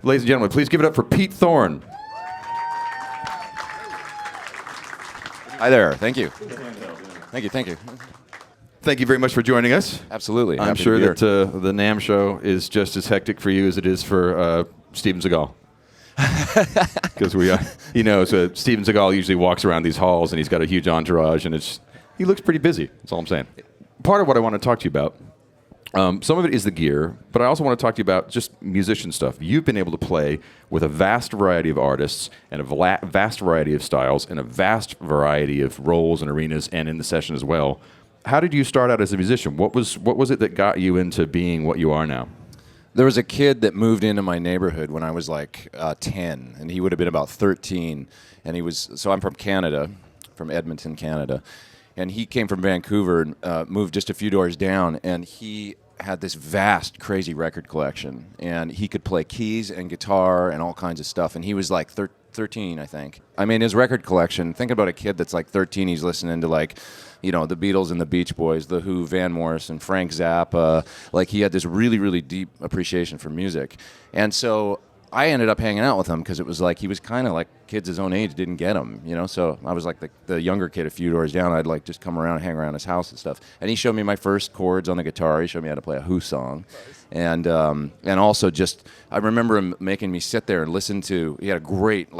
Ladies and gentlemen, please give it up for Pete Thorn. Hi there. Thank you. Thank you. Thank you very much for joining us. Absolutely. I'm Happy sure to be that the NAMM show is just as hectic for you as it is for Steven Seagal. Because he knows Steven Seagal usually walks around these halls and he's got a huge entourage and he looks pretty busy. That's all I'm saying. Part of what I want to talk to you about, some of it is the gear, but I also want to talk to you about just musician stuff. You've been able to play with a vast variety of artists and a vast variety of styles and a vast variety of roles and arenas and in the session as well. How did you start out as a musician? What was it that got you into being what you are now? There was a kid that moved into my neighborhood when I was like 10, and he would have been about 13. And so I'm from Canada, from Edmonton, Canada. And he came from Vancouver and moved just a few doors down, and he had this vast, crazy record collection. And he could play keys and guitar and all kinds of stuff. And he was like 13, I think. I mean, his record collection, think about a kid that's like 13, he's listening to like, the Beatles and the Beach Boys, The Who, Van Morrison, Frank Zappa. Like, he had this really, really deep appreciation for music. And so I ended up hanging out with him because it was like he was kind of like kids his own age didn't get him, So I was like the younger kid a few doors down. I'd like just come around and hang around his house and stuff. And he showed me my first chords on the guitar. He showed me how to play a Who song. And also just, I remember him making me sit there and listen to, he had a great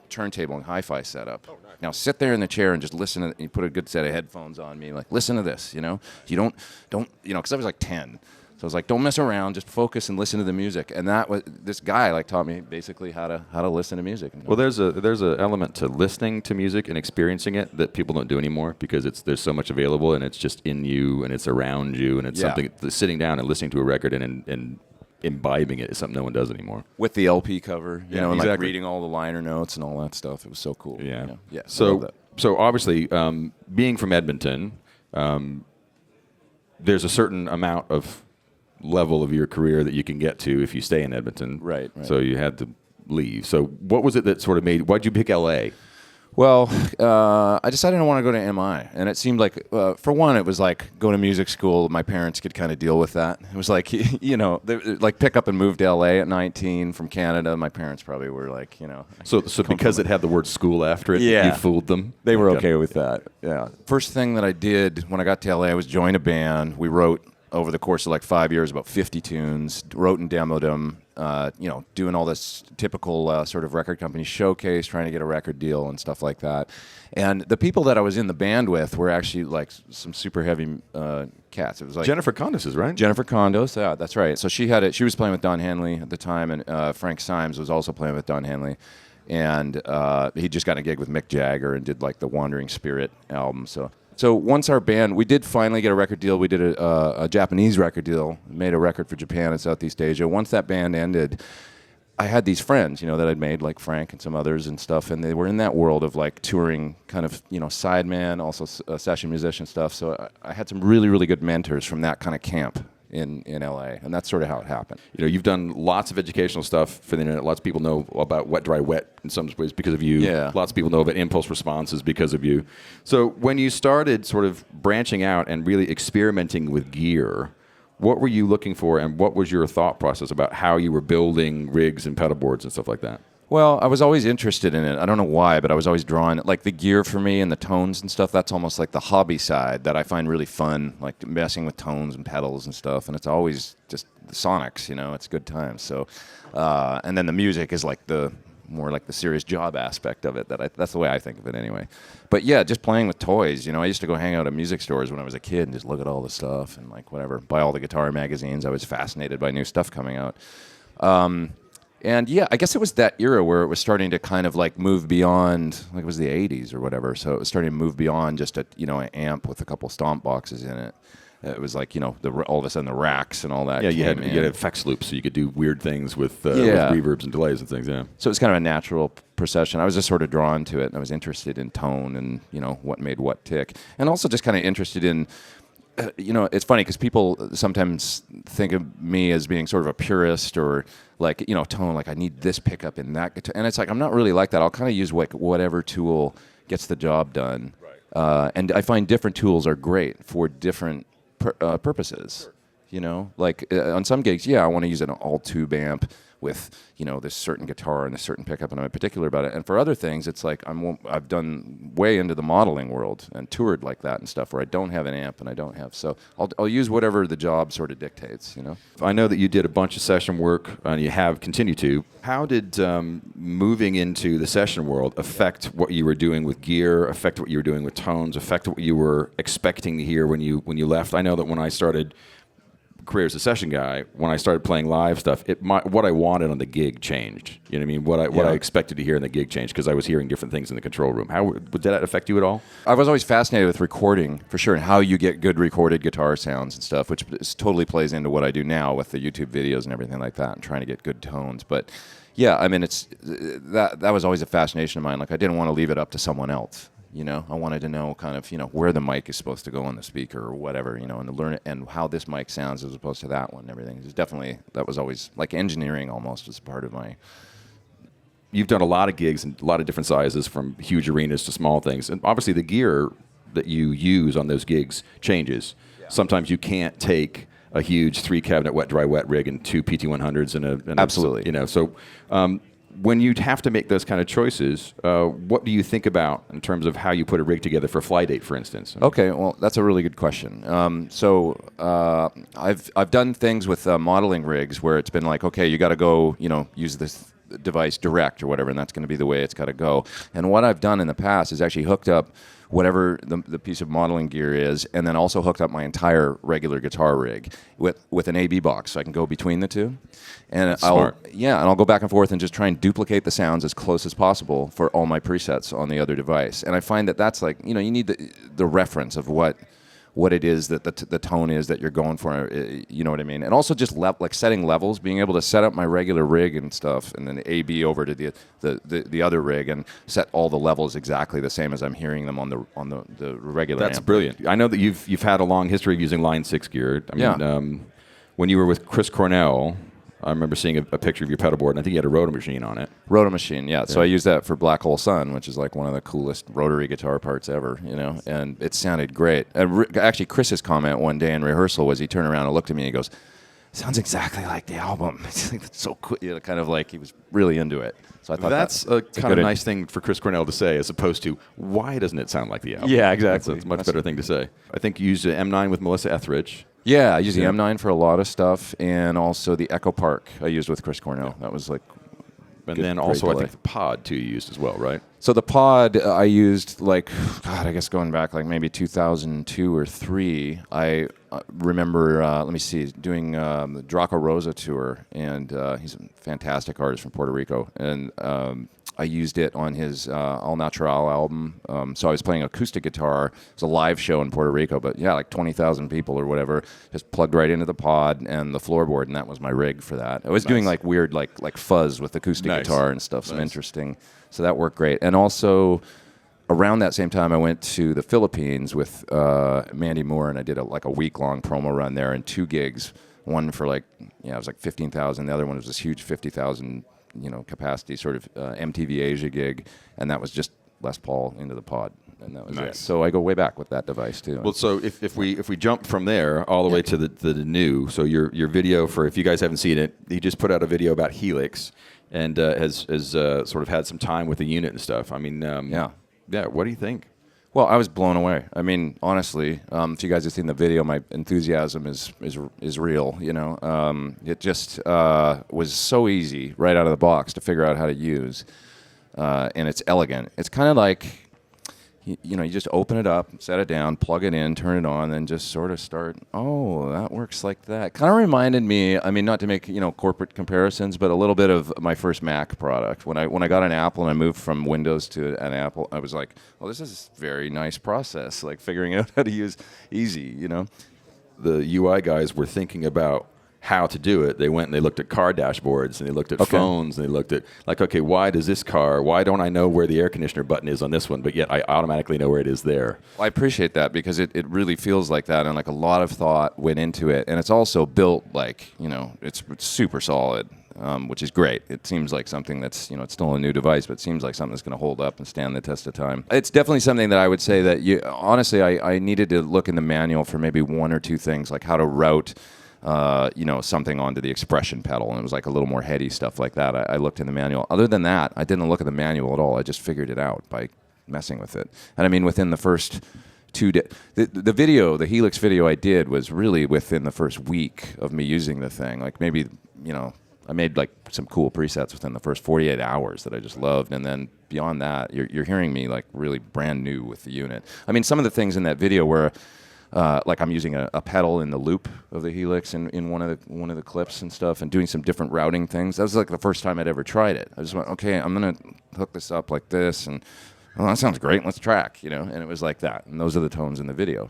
turntable and hi-fi setup. Now sit there in the chair and just listen to, you put a good set of headphones on me, like listen to this, You don't, because I was like 10. So I was like, don't mess around, just focus and listen to the music. And this guy taught me basically how to listen to music. Well, there's a element to listening to music and experiencing it that people don't do anymore because there's so much available and it's just in you and it's around you and it's something sitting down and listening to a record and imbibing it is something no one does anymore. With the LP cover, and exactly. like reading all the liner notes and all that stuff. It was so cool. Yeah. Yeah. So obviously, being from Edmonton, there's a certain amount of level of your career that you can get to if you stay in Edmonton. Right. So you had to leave. So what was it that sort of why'd you pick LA? Well, I decided I want to go to MI, and it seemed like, for one, it was like go to music school. My parents could kind of deal with that. It was like, like pick up and move to LA at 19 from Canada. My parents probably were like, So because it had the word school after it, you fooled them? They were okay with that, yeah. First thing that I did when I got to LA was join a band. We wrote, over the course of like 5 years, about 50 tunes, wrote and demoed them, doing all this typical sort of record company showcase, trying to get a record deal and stuff like that. And the people that I was in the band with were actually like some super heavy cats. It was like Jennifer Condos, right? Jennifer Condos, yeah, that's right. So she was playing with Don Henley at the time, and Frank Symes was also playing with Don Henley. And he just got a gig with Mick Jagger and did like the Wandering Spirit album. So once our band, we did finally get a record deal. We did a Japanese record deal, made a record for Japan and Southeast Asia. Once that band ended, I had these friends, that I'd made, like Frank and some others and stuff, and they were in that world of like touring, kind of, sideman, also session musician stuff. So I had some really, really good mentors from that kind of camp in LA, and that's sort of how it happened. You've done lots of educational stuff for the internet. Lots of people know about Wet, Dry, Wet in some ways because of you. Yeah. Lots of people know about impulse responses because of you. So when you started sort of branching out and really experimenting with gear, what were you looking for, and what was your thought process about how you were building rigs and pedal boards and stuff like that? Well, I was always interested in it. I don't know why, but I was always drawn, like the gear for me and the tones and stuff, that's almost like the hobby side that I find really fun, like messing with tones and pedals and stuff. And it's always just the sonics, it's good times. So, and then the music is like more like the serious job aspect of it. That's the way I think of it anyway. But yeah, just playing with toys. I used to go hang out at music stores when I was a kid and just look at all the stuff and like whatever, buy all the guitar magazines. I was fascinated by new stuff coming out. And yeah, I guess it was that era where it was starting to kind of like move beyond, like it was the 80s or whatever. So it was starting to move beyond just an amp with a couple stomp boxes in it. It was like, all of a sudden the racks and all that. Yeah, you had effects loops so you could do weird things with reverbs and delays and things, yeah. So it was kind of a natural procession. I was just sort of drawn to it, and I was interested in tone and, what made what tick. And also just kind of interested in, it's funny because people sometimes think of me as being sort of a purist or like, tone, like I need this pickup in that guitar. And it's like, I'm not really like that. I'll kind of use like whatever tool gets the job done. Right. And I find different tools are great for different purposes. You know, like on some gigs, yeah, I want to use an all tube amp with, you know, this certain guitar and a certain pickup, and I'm particular about it. And for other things, it's like I've done way into the modeling world and toured like that and stuff where I don't have an amp and I don't have. So I'll use whatever the job sort of dictates, you know. I know that you did a bunch of session work, and you have continued to. How did moving into the session world affect what you were doing with gear, affect what you were doing with tones, affect what you were expecting to hear when you left? I know that when I started career as a session guy, when I started playing live stuff, what I wanted on the gig changed. You know what I mean? What I expected to hear in the gig changed because I was hearing different things in the control room. How did that affect you at all? I was always fascinated with recording, for sure, and how you get good recorded guitar sounds and stuff, which totally plays into what I do now with the YouTube videos and everything like that, and trying to get good tones. But yeah, I mean, it's that was always a fascination of mine. Like, I didn't want to leave it up to someone else. You know, I wanted to know kind of, you know, where the mic is supposed to go on the speaker or whatever, you know, and to learn it and how this mic sounds as opposed to that one and everything. It was definitely, that was always like engineering almost as part of my. You've done a lot of gigs and a lot of different sizes, from huge arenas to small things. And obviously the gear that you use on those gigs changes. Yeah. Sometimes you can't take a huge 3-cabinet wet, dry, wet rig and 2 PT100s and absolutely. You know, so when you have to make those kind of choices, what do you think about in terms of how you put a rig together for Fly Date, for instance? Okay, well, that's a really good question. I've done things with modeling rigs where it's been like, okay, you got to go, you know, use this device direct or whatever, and that's going to be the way it's got to go. And what I've done in the past is actually hooked up whatever the piece of modeling gear is, and then also hooked up my entire regular guitar rig with an AB box, so I can go between the two. And I'll go back and forth and just try and duplicate the sounds as close as possible for all my presets on the other device. And I find that that's like, you know, you need the reference of what it is that the tone is that you're going for, you know what I mean? And also just like setting levels, being able to set up my regular rig and stuff, and then AB over to the other rig and set all the levels exactly the same as I'm hearing them on the regular. That's amp. Brilliant. I know that you've had a long history of using Line 6 gear. I mean, when you were with Chris Cornell, I remember seeing a picture of your pedal board, and I think you had a rotor machine on it. Rotor machine, yeah. So I used that for Black Hole Sun, which is like one of the coolest rotary guitar parts ever, you know, and it sounded great. And actually, Chris's comment one day in rehearsal was he turned around and looked at me and he goes, "Sounds exactly like the album." It's like, that's so cool. You know, kind of like he was really into it. So I thought that's a kind of nice thing for Chris Cornell to say, as opposed to, why doesn't it sound like the album? Yeah, exactly. That's a much better thing to say. I think you used an M9 with Melissa Etheridge. Yeah, I use the M9 for a lot of stuff, and also the Echo Park I used with Chris Cornell. That was like, and then also I think the Pod too you used as well, right? So the Pod I used like, God, I guess going back like maybe 2002 or 3. I remember, let me see, doing the Draco Rosa tour, and he's a fantastic artist from Puerto Rico, and I used it on his All Natural album. So I was playing acoustic guitar. It was a live show in Puerto Rico, but yeah, like 20,000 people or whatever, just plugged right into the Pod and the floorboard, and that was my rig for that. I was doing like weird like fuzz with acoustic guitar and stuff, some interesting. So that worked great. And also, around that same time, I went to the Philippines with Mandy Moore, and I did a week-long promo run there and 2 gigs. One for it was like 15,000. The other one was this huge 50,000, you know, capacity sort of MTV Asia gig, and that was just Les Paul into the Pod, and that was it. So I go way back with that device too. Well, so if we jump from there all the way to the new, so your video, for if you guys haven't seen it, he just put out a video about Helix, and has sort of had some time with the unit and stuff. I mean, what do you think? Well, I was blown away. I mean, honestly, if you guys have seen the video, my enthusiasm is real. You know, it just was so easy right out of the box to figure out how to use, and it's elegant. It's kind of like, you know, you just open it up, set it down, plug it in, turn it on, then just sort of start. Oh, that works like that. Kind of reminded me. I mean, not to make, you know, corporate comparisons, but a little bit of my first Mac product. When I got an Apple and I moved from Windows to an Apple, I was like, well, this is a very nice process. Like figuring out how to use easy. You know, the UI guys were thinking about how to do it. They went and they looked at car dashboards, and they looked at phones, and they looked at like, okay, why don't I know where the air conditioner button is on this one, but yet I automatically know where it is there? Well, I appreciate that, because it really feels like that, and like a lot of thought went into it, and it's also built like, you know, it's super solid, which is great. It seems like something that's, you know, it's still a new device, but it seems like something that's going to hold up and stand the test of time. It's definitely something that I would say that honestly, I needed to look in the manual for maybe 1 or 2 things, like how to route something onto the expression pedal, and it was like a little more heady stuff like that. I looked in the manual. Other than that, I didn't look at the manual at all. I just figured it out by messing with it. And I mean, within the first 2 days, the Helix video I did was really within the first week of me using the thing. Like maybe, I made like some cool presets within the first 48 hours that I just loved, and then beyond that, you're hearing me like really brand new with the unit. I mean, some of the things in that video were like I'm using a pedal in the loop of the Helix in one of the clips and stuff, and doing some different routing things. That was like the first time I'd ever tried it. I just went, okay, I'm gonna hook this up like this, and that sounds great. Let's track, and it was like that. And those are the tones in the video.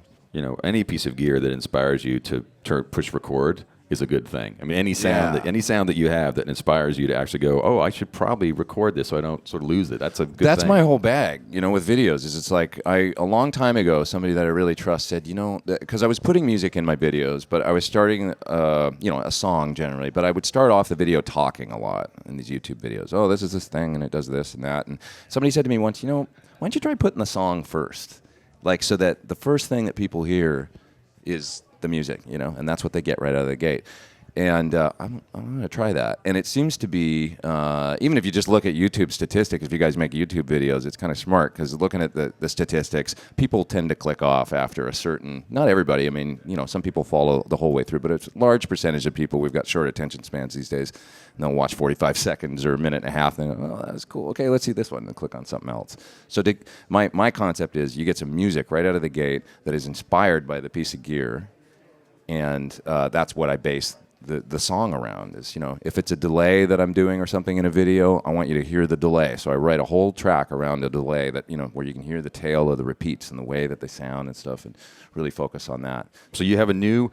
Any piece of gear that inspires you to push record is a good thing. I mean, any sound that you have that inspires you to actually go, oh, I should probably record this so I don't sort of lose it. That's a good thing. That's my whole bag, with videos. It's like a long time ago, somebody that I really trust said, because I was putting music in my videos, but I was starting, a song generally, but I would start off the video talking a lot in these YouTube videos. Oh, this is this thing, and it does this and that. And somebody said to me once, why don't you try putting the song first? Like, so that the first thing that people hear is the music, and that's what they get right out of the gate. And I'm going to try that. And it seems to be, even if you just look at YouTube statistics, if you guys make YouTube videos, it's kind of smart, because looking at the statistics, people tend to click off after a certain, not everybody, I mean, some people follow the whole way through, but it's a large percentage of people. We've got short attention spans these days, and they'll watch 45 seconds or a minute and a half, and then, oh, that's cool. Okay, let's see this one, and then click on something else. So my concept is you get some music right out of the gate that is inspired by the piece of gear, and that's what I base the song around. Is if it's a delay that I'm doing or something in a video, I want you to hear the delay. So I write a whole track around a delay that where you can hear the tail of the repeats and the way that they sound and stuff, and really focus on that. So you have a new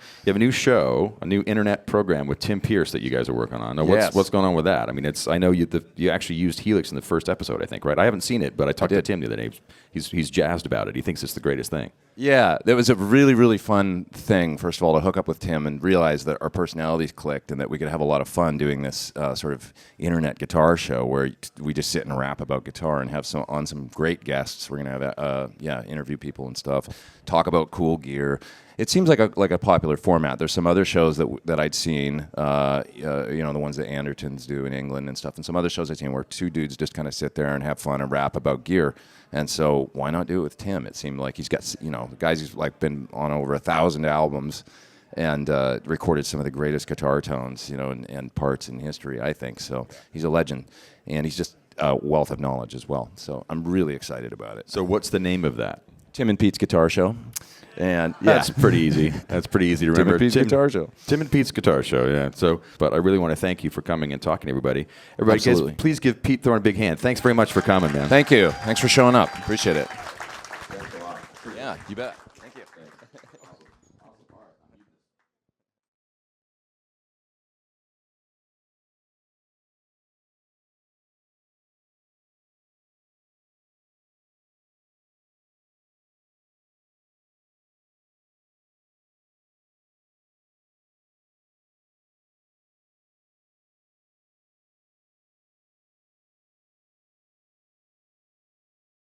show, a new internet program with Tim Pierce that you guys are working on. Now, Yes. What's going on with that? I mean, I know you actually used Helix in the first episode, I think, right? I haven't seen it, but I talked to Tim the other day. He's jazzed about it. He thinks it's the greatest thing. Yeah, that was a really, really fun thing, first of all, to hook up with Tim and realize that our personalities clicked and that we could have a lot of fun doing this sort of internet guitar show where we just sit and rap about guitar and have some great guests. We're going to have, interview people and stuff, talk about cool gear. It seems like a popular format. There's some other shows that I'd seen, the ones that Andertons do in England and stuff, and some other shows I'd seen where two dudes just kind of sit there and have fun and rap about gear. And so why not do it with Tim? It seemed like he's got, the guy's who's like been on over 1,000 albums and recorded some of the greatest guitar tones, and parts in history, I think. So he's a legend, and he's just a wealth of knowledge as well. So I'm really excited about it. So what's the name of that? Tim and Pete's Guitar Show. And that's pretty easy. That's pretty easy to remember. Tim and Pete's Guitar Show. Tim and Pete's Guitar Show, yeah. So, but I really want to thank you for coming and talking to everybody. Everybody, Absolutely. Guys, please give Pete Thorn a big hand. Thanks very much for coming, man. Thank you. Thanks for showing up. Appreciate it. Thanks a lot. Yeah, you bet.